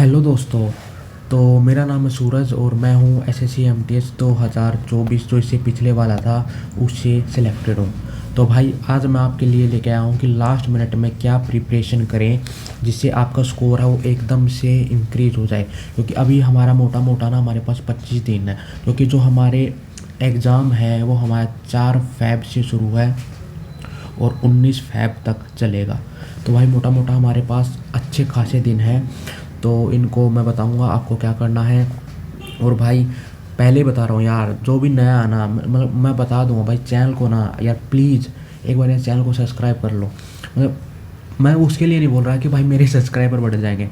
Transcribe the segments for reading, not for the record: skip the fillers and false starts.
Hello दोस्तों। तो मेरा नाम है सूरज और मैं हूँ एसएससी एमटीएस 2024 जो इससे पिछले वाला था उससे सिलेक्टेड हूँ। तो भाई आज मैं आपके लिए लेके आया हूँ कि लास्ट मिनट में क्या प्रिपरेशन करें जिससे आपका स्कोर है वो एकदम से इंक्रीज़ हो जाए, क्योंकि अभी हमारा मोटा मोटा ना हमारे पास 25 दिन है, क्योंकि जो हमारे एग्ज़ाम है वो हमारा 4 फ़ैब से शुरू है और 19 फ़ैब तक चलेगा। तो भाई मोटा मोटा हमारे पास अच्छे खासे दिन हैं, तो इनको मैं बताऊंगा आपको क्या करना है। और भाई पहले ही बता रहा हूँ यार, जो भी नया है ना, मतलब मैं बता दूंगा भाई, चैनल को ना यार प्लीज़ एक बार इस चैनल को सब्सक्राइब कर लो। मतलब मैं उसके लिए नहीं बोल रहा कि भाई मेरे सब्सक्राइबर बढ़ जाएंगे,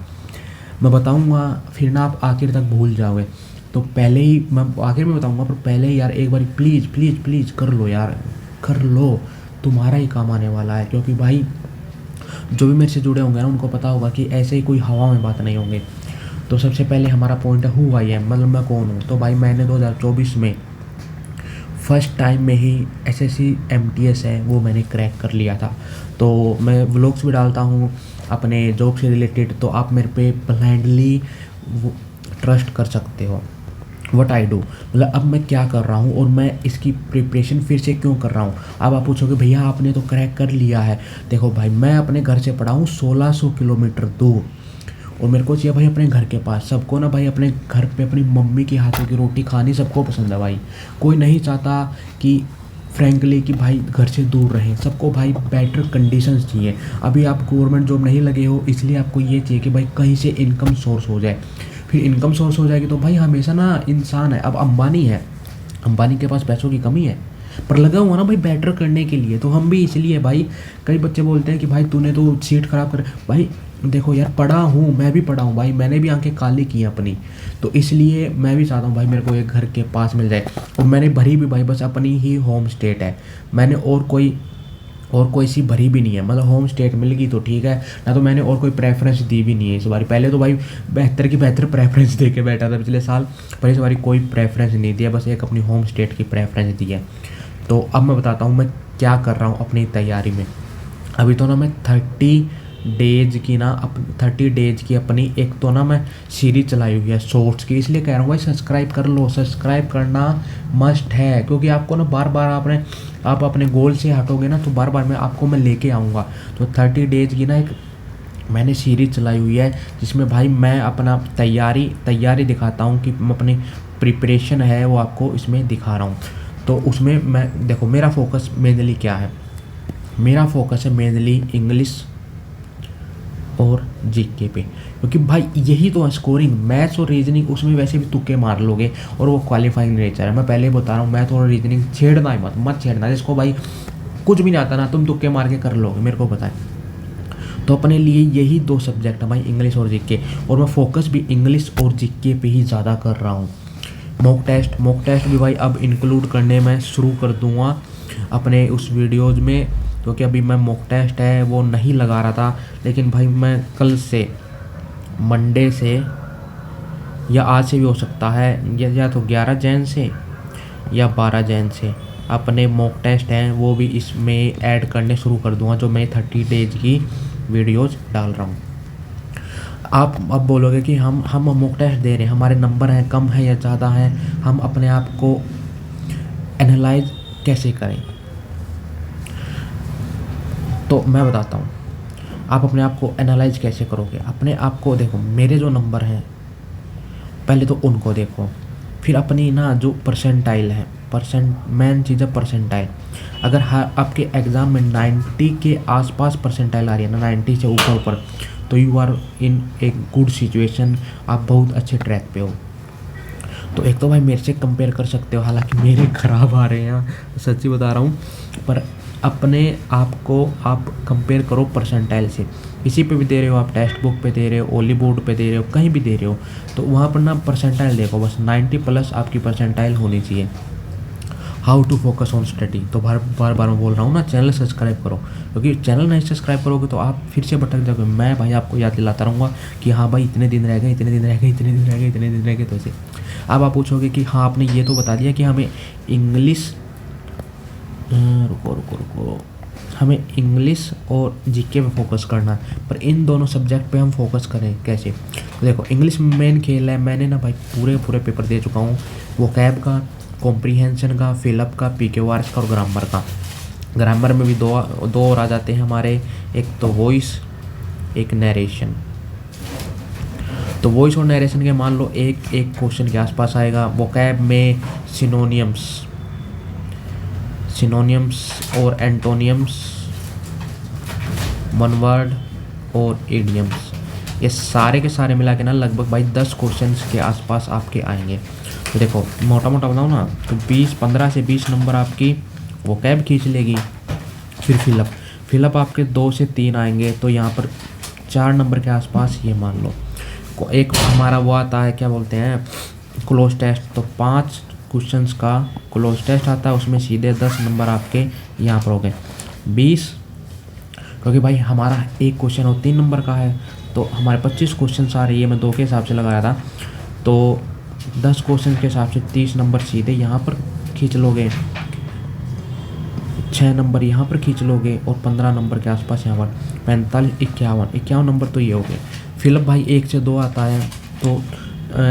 मैं बताऊंगा फिर ना आप आखिर तक भूल जाओगे। तो पहले ही मैं आखिर में बताऊंगा, पर पहले ही यार एक बार प्लीज़ प्लीज़ प्लीज़ कर लो यार, कर लो, तुम्हारा ही काम आने वाला है। क्योंकि भाई जो भी मेरे से जुड़े होंगे ना उनको पता होगा कि ऐसे ही कोई हवा में बात नहीं होंगे। तो सबसे पहले हमारा पॉइंट है हु आई एम, मतलब मैं कौन हूँ। तो भाई मैंने 2024 में फर्स्ट टाइम में ही एसएससी एमटीएस है वो मैंने क्रैक कर लिया था। तो मैं व्लॉग्स भी डालता हूँ अपने जॉब से रिलेटेड, तो आप मेरे पे ब्लाइंडली ट्रस्ट कर सकते हो। वट आई डू, मतलब अब मैं क्या कर रहा हूँ और मैं इसकी प्रिपरेशन फिर से क्यों कर रहा हूँ। अब आप पूछोगे भैया आपने तो क्रैक कर लिया है। देखो भाई मैं अपने घर से पढ़ा हूँ 1600 किलोमीटर दूर, और मेरे को चाहिए भाई अपने घर के पास। सबको ना भाई अपने घर पे अपनी मम्मी के हाथों की रोटी खानी सबको पसंद है भाई। कोई नहीं चाहता कि फ्रैंकली कि भाई घर से दूर रहें, सबको भाई बेटर कंडीशंस चाहिए। अभी आप गवर्नमेंट जॉब नहीं लगे हो इसलिए आपको ये चाहिए कि भाई कहीं से इनकम सोर्स हो जाए। फिर इनकम सोर्स हो जाएगी तो भाई हमेशा ना इंसान है, अब अंबानी है, अंबानी के पास पैसों की कमी है, पर लगा हुआ ना भाई बेटर करने के लिए। तो हम भी इसलिए भाई, कई बच्चे बोलते हैं कि भाई तूने तो सीट ख़राब कर, भाई देखो यार पढ़ा हूँ, मैं भी पढ़ा हूँ भाई, मैंने भी आंखें काली की हैं अपनी। तो इसलिए मैं भी चाहता हूँ भाई मेरे को एक घर के पास मिल जाए, और मैंने भरी भी भाई बस अपनी ही होम स्टेट है, मैंने और कोई सी भरी भी नहीं है। मतलब होम स्टेट मिल गई तो ठीक है ना, तो मैंने और कोई प्रेफरेंस दी भी नहीं है इस बार। पहले तो भाई बेहतर की बेहतर प्रेफरेंस दे के बैठा था पिछले साल, पर इस बार कोई प्रेफरेंस नहीं दिया, बस एक अपनी होम स्टेट की प्रेफरेंस दी है। तो अब मैं बताता हूँ मैं क्या कर रहा हूँ अपनी तैयारी में। अभी तो ना मैं 30 डेज की अपनी एक तो ना मैं सीरीज चलाई हुई है शॉर्ट्स की, इसलिए कह रहा हूँ भाई सब्सक्राइब कर लो, सब्सक्राइब करना मस्ट है। क्योंकि आपको ना बार बार आप अपने गोल से हटोगे ना तो बार बार मैं लेके आऊँगा। तो 30 डेज की ना एक मैंने सीरीज चलाई हुई है जिसमें भाई मैं अपना तैयारी दिखाता हूँ कि मैं अपनी प्रिपरेशन है वो आपको इसमें दिखा रहा हूँ। तो उसमें मैं देखो मेरा फोकस मेनली क्या है, मेरा फोकस है मेनली इंग्लिश और जीके पे। क्योंकि भाई यही तो है स्कोरिंग, मैथ्स और रीजनिंग उसमें वैसे भी तुक्के मार लोगे और वो क्वालिफाइंग नेचर है। मैं पहले ही बता रहा हूँ मैथ और रीजनिंग छेड़ना ही मत छेड़ना, जिसको भाई कुछ भी नहीं आता ना तुम तुक्के मार के कर लोगे, मेरे को पता है। तो अपने लिए यही 2 सब्जेक्ट है भाई, इंग्लिश और जीके, और मैं फोकस भी इंग्लिश और जीके पे ही ज़्यादा कर रहा हूँ। मॉक टेस्ट भी भाई अब इंक्लूड करने मैं शुरू कर दूँगा अपने उस वीडियोज़ में, क्योंकि अभी मैं मॉक टेस्ट है वो नहीं लगा रहा था। लेकिन भाई मैं कल से, मंडे से या आज से भी हो सकता है, या तो 11 जैन से या 12 जैन से अपने मॉक टेस्ट हैं वो भी इसमें ऐड करने शुरू कर दूंगा, जो मैं 30 डेज की वीडियोज़ डाल रहा हूँ। आप अब बोलोगे कि हम मॉक टेस्ट दे रहे हैं, हमारे नंबर हैं कम है या ज़्यादा हैं, हम अपने आप को एनालाइज कैसे करें। तो मैं बताता हूँ आप अपने आप को एनालाइज कैसे करोगे। अपने आप को देखो, मेरे जो नंबर हैं पहले तो उनको देखो, फिर अपनी ना जो परसेंटाइल है, मेन चीज़ है परसेंटाइल। अगर आपके एग्ज़ाम में 90 के आसपास परसेंटाइल आ रही है ना, 90 से ऊपर तो यू आर इन एक गुड सिचुएशन, आप बहुत अच्छे ट्रैक पे हो। तो एक तो भाई मेरे से कंपेयर कर सकते हो, हालांकि मेरे ख़राब आ रहे हैं सच्ची बता रहा हूँ, पर अपने आप को आप कंपेयर करो परसेंटाइल से। इसी पे भी दे रहे हो आप, टेक्स्ट बुक पे दे रहे हो, ओली बोर्ड पे दे रहे हो, कहीं भी दे रहे हो, तो वहाँ पर ना परसेंटाइल देखो, बस 90 प्लस आपकी परसेंटाइल होनी चाहिए। How to focus on study, तो बार बार मैं बोल रहा हूँ ना, चैनल सब्सक्राइब करो, क्योंकि चैनल नहीं सब्सक्राइब करोगे तो आप फिर से भटक जाओगे। मैं भाई आपको याद दिलाता रहूँगा कि हाँ भाई इतने दिन रह गए, इतने दिन रह गए, इतने दिन रह गए, इतने दिन रह गए। तो ऐसे अब आप पूछोगे कि हाँ आपने ये तो बता दिया कि हमें इंग्लिश, रुको रुको रुको, हमें इंग्लिश और जीके पे फोकस करना है, पर इन दोनों सब्जेक्ट पे हम फोकस करें कैसे। तो देखो इंग्लिश में मेन खेल है, मैंने ना भाई पूरे पेपर दे चुका हूँ, वोकैब का, कॉम्प्रीहेंशन का, फिलअप का, पीक्यूआरएस का और ग्रामर का। ग्रामर में भी दो और आ जाते हैं हमारे, एक तो वॉइस, एक नरेशन। तो वॉइस और नरेशन के मान लो एक क्वेश्चन के आसपास आएगा। वोकैब में सिनोनियम्स और एंटोनियम्स, वन वर्ड और इडियम्स, ये सारे के सारे मिला के ना लगभग भाई 10 क्वेश्चंस के आसपास आपके आएंगे। तो देखो मोटा मोटा बताऊँ ना, तो 15 से 20 नंबर आपकी वोकैब खींच लेगी। फिर फिलअप आपके 2 से 3 आएंगे, तो यहाँ पर 4 नंबर के आसपास ये मान लो। एक हमारा वो आता है, क्या बोलते हैं, क्लोज टेस्ट। तो 5 क्वेश्चंस का क्लोज टेस्ट आता है, उसमें सीधे 10 नंबर आपके यहाँ पर हो गए। 20, क्योंकि भाई हमारा एक क्वेश्चन और 3 नंबर का है, तो हमारे 25 क्वेश्चन आ रही है। मैं 2 के हिसाब से लगाया था, तो 10 क्वेश्चन के हिसाब से 30 नंबर सीधे यहाँ पर खींच लोगे, 6 नंबर यहाँ पर खींच लोगे और 15 नंबर के आसपास यहाँ पर 45, 51 नंबर तो ये हो गए। फिलअप भाई 1 से 2 आता है, तो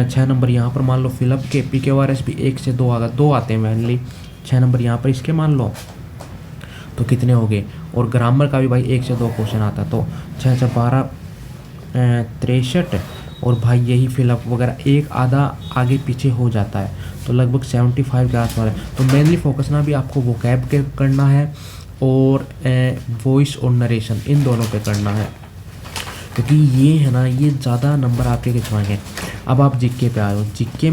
6 नंबर यहाँ पर मान लो। फिलअप के पीक्यूआरएस भी 1 से 2 आगा, 2 आते हैं मेनली, 6 नंबर यहाँ पर इसके मान लो, तो कितने हो गए। और ग्रामर का भी भाई 1 से 2 क्वेश्चन आता है, तो 6 से 12, 63। और भाई यही फिलअप वगैरह एक आधा आगे पीछे हो जाता है, तो लगभग 75 के आसपास है। तो मेनली फोकस ना भी आपको वोकैब के करना है और वॉइस और नरेशन, इन दोनों पे करना है, क्योंकि ये है ना, ये ज़्यादा नंबर आपके खिंचवाएंगे। अब आप जीके पे आए हो। जीके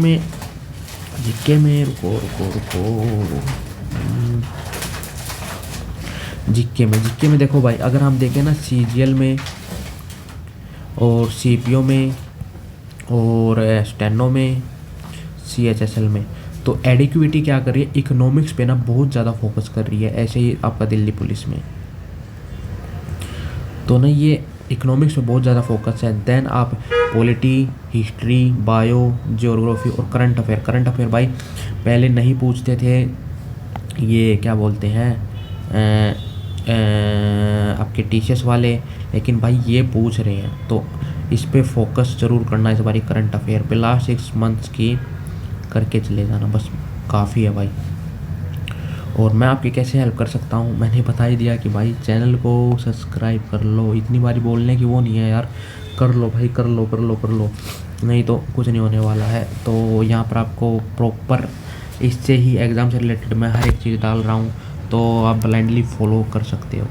में रुको, जीके में देखो भाई, अगर हम देखें ना सीजीएल में और सीपीओ में और स्टेनो में, सीएचएसएल में, तो एडिक्विटी क्या कर रही है, इकोनॉमिक्स पे ना बहुत ज़्यादा फोकस कर रही है। ऐसे ही आपका दिल्ली पुलिस में, तो ना ये इकोनॉमिक्स पे बहुत ज़्यादा फोकस है। देन आप पॉलिटी, हिस्ट्री, बायो, जियोग्राफी और करंट अफेयर भाई पहले नहीं पूछते थे, ये क्या बोलते हैं आपके टीचर्स वाले, लेकिन भाई ये पूछ रहे हैं, तो इस पे फोकस ज़रूर करना इस बारी। करंट अफेयर पे लास्ट 6 मंथ्स की करके चले जाना, बस काफ़ी है भाई। और मैं आपकी कैसे हेल्प कर सकता हूँ, मैंने बता ही दिया कि भाई चैनल को सब्सक्राइब कर लो। इतनी बारी बोलने की वो नहीं है यार, कर लो भाई, कर लो, नहीं तो कुछ नहीं होने वाला है। तो यहाँ पर आपको प्रॉपर इससे ही एग्ज़ाम से रिलेटेड मैं हर एक चीज़ डाल रहा हूँ, तो आप ब्लाइंडली फॉलो कर सकते हो।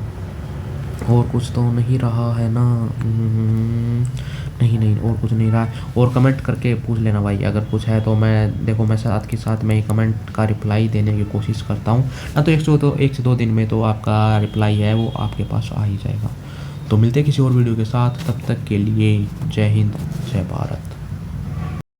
और कुछ तो नहीं रहा है ना, नहीं और कुछ नहीं रहा। और कमेंट करके पूछ लेना भाई, अगर कुछ है तो मैं देखो, मैं साथ के साथ मैं कमेंट का रिप्लाई देने की कोशिश करता हूँ ना। तो 1 से 2 दिन में तो आपका रिप्लाई है वो आपके पास आ ही जाएगा। तो मिलते हैं किसी और वीडियो के साथ, तब तक के लिए जय हिंद, जय भारत।